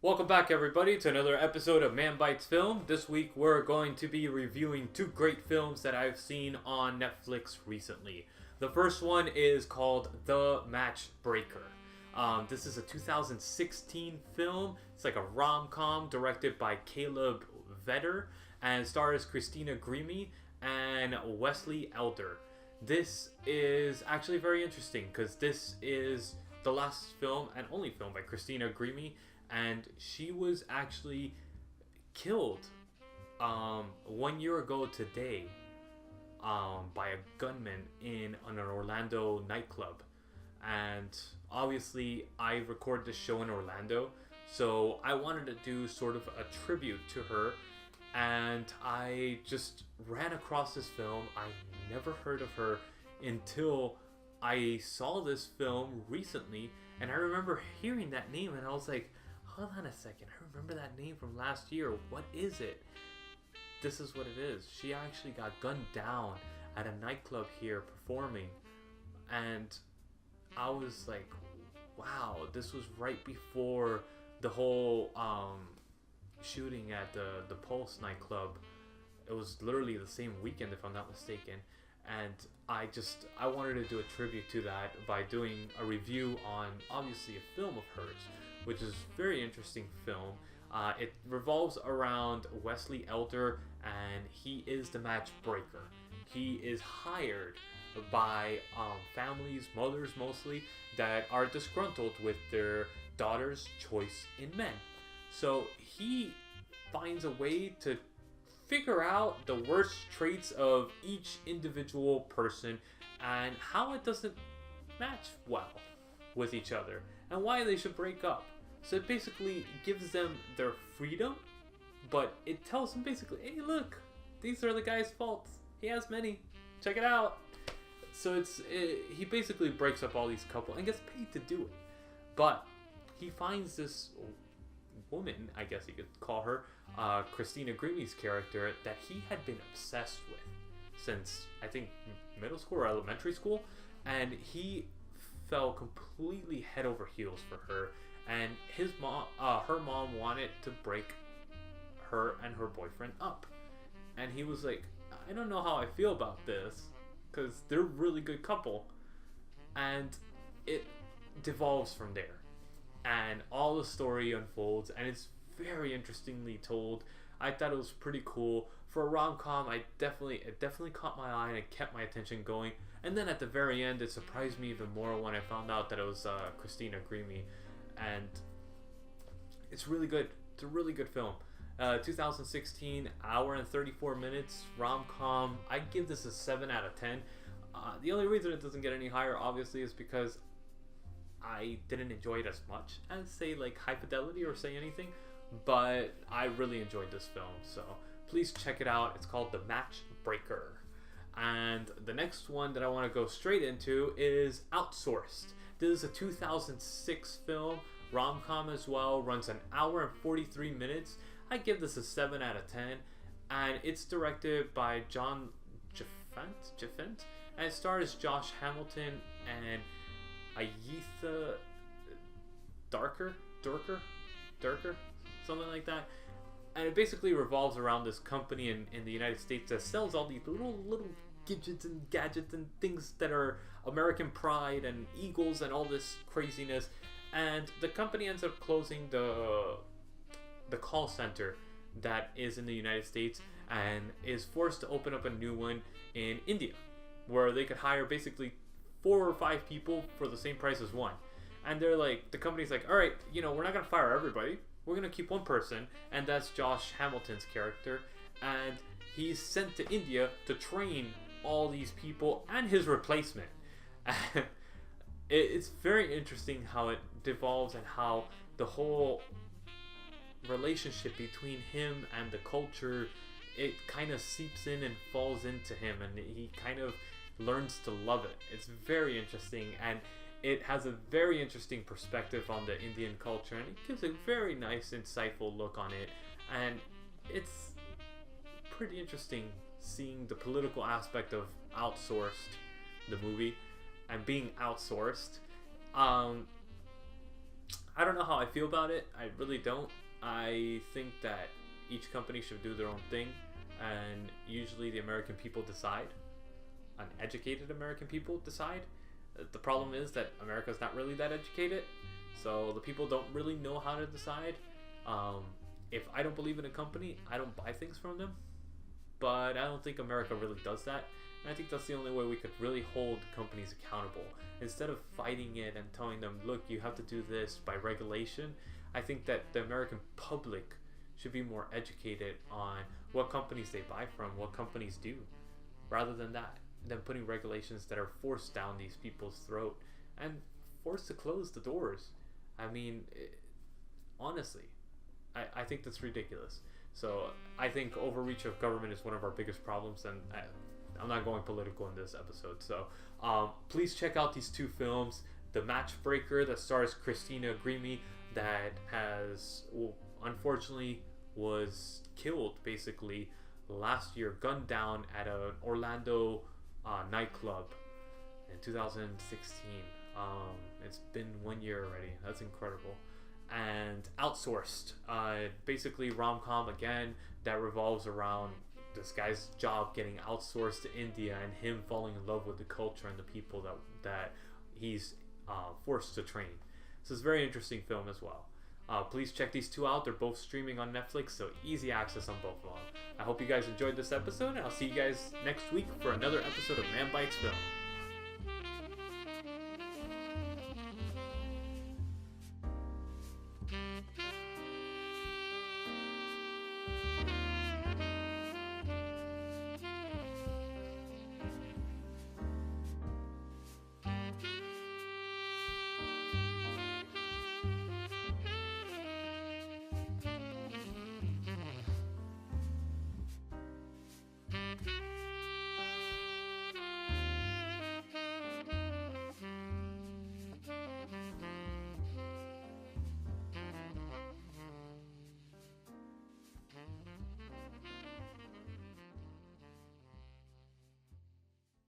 Welcome back, everybody, to another episode of Man Bites Film. This week, we're going to be reviewing two great films that I've seen on Netflix recently. The first one is called The Matchbreaker. This is a 2016 film. It's like a rom-com directed by Caleb Vetter and stars Christina Grimmie and Wesley Elder. This is actually very interesting because this is the last film and only film by Christina Grimmie, and she was actually killed 1 year ago today by a gunman in an Orlando nightclub. And obviously I recorded this show in Orlando, so I wanted to do sort of a tribute to her, and I just ran across this film. I never heard of her until I saw this film recently, and I remember hearing that name and I was like, hold on a second, I remember that name from last year. What is it? This is what it is. She actually got gunned down at a nightclub here performing, and I was like, wow, this was right before the whole shooting at the Pulse nightclub. It was literally the same weekend, if I'm not mistaken. And I wanted to do a tribute to that by doing a review on, obviously, a film of hers, which is a very interesting film. It revolves around Wesley Elder, and he is the matchbreaker. He is hired by families, mothers mostly, that are disgruntled with their daughter's choice in men. So he finds a way to figure out the worst traits of each individual person and how it doesn't match well with each other and why they should break up. So it basically gives them their freedom, but it tells them basically, hey, look, these are the guy's faults. He has many. Check it out. So he basically breaks up all these couples and gets paid to do it. But he finds this woman, I guess you could call her, Christina Grimmie's character, that he had been obsessed with since, I think, middle school or elementary school. And he fell completely head over heels for her. And her mom wanted to break her and her boyfriend up. And he was like, I don't know how I feel about this, because they're a really good couple. And it devolves from there. And all the story unfolds, and it's very interestingly told. I thought it was pretty cool. For a rom-com, it definitely caught my eye and it kept my attention going. And then at the very end, it surprised me even more when I found out that it was Christina Grimmie. And it's really good. It's a really good film. 2016, hour and 34 minutes, rom-com. I give this a 7 out of 10. The only reason it doesn't get any higher, obviously, is because I didn't enjoy it as much as, say, like High Fidelity or Say Anything, but I really enjoyed this film, so please check it out. It's called The Matchbreaker. And the next one that I want to go straight into is Outsourced. This is a 2006 film, rom-com as well, runs an hour and 43 minutes. I give this a 7 out of 10, and it's directed by John Jaffent, and it stars Josh Hamilton and Aetha Darker, something like that. And it basically revolves around this company in the United States that sells all these little gadgets and things that are American pride and eagles and all this craziness. And the company ends up closing the call center that is in the United States and is forced to open up a new one in India, where they could hire basically 4 or 5 people for the same price as one. And they're like, the company's like, all right, we're not gonna fire everybody. We're gonna keep one person, and that's Josh Hamilton's character. And he's sent to India to train all these people and his replacement. It's very interesting how it devolves and how the whole relationship between him and the culture, it kind of seeps in and falls into him, and he kind of learns to love it. It's very interesting, and it has a very interesting perspective on the Indian culture, and it gives a very nice, insightful look on it. And it's pretty interesting seeing the political aspect of Outsourced, the movie, and being outsourced. I don't know how I feel about it. I really don't. I think that each company should do their own thing, and usually the American people decide. Uneducated American people decide. The problem is that America's not really that educated, so the people don't really know how to decide. If I don't believe in a company, I don't buy things from them. But I don't think America really does that. And I think that's the only way we could really hold companies accountable. Instead of fighting it and telling them, look, you have to do this by regulation, I think that the American public should be more educated on what companies they buy from, what companies do, rather than putting regulations that are forced down these people's throat and forced to close the doors. I mean, honestly, I think that's ridiculous. So I think overreach of government is one of our biggest problems, and I'm not going political in this episode. So please check out these two films. The Matchbreaker, that stars Christina Grimmie, that unfortunately was killed basically last year, gunned down at an Orlando nightclub in 2016. It's been 1 year already. That's incredible. And Outsourced, basically rom-com again that revolves around this guy's job getting outsourced to India and him falling in love with the culture and the people that he's forced to train. So it's a very interesting film as well. Please check these two out. They're both streaming on Netflix, so easy access on both of them. I hope you guys enjoyed this episode, and I'll see you guys next week for another episode of Man Bites Film.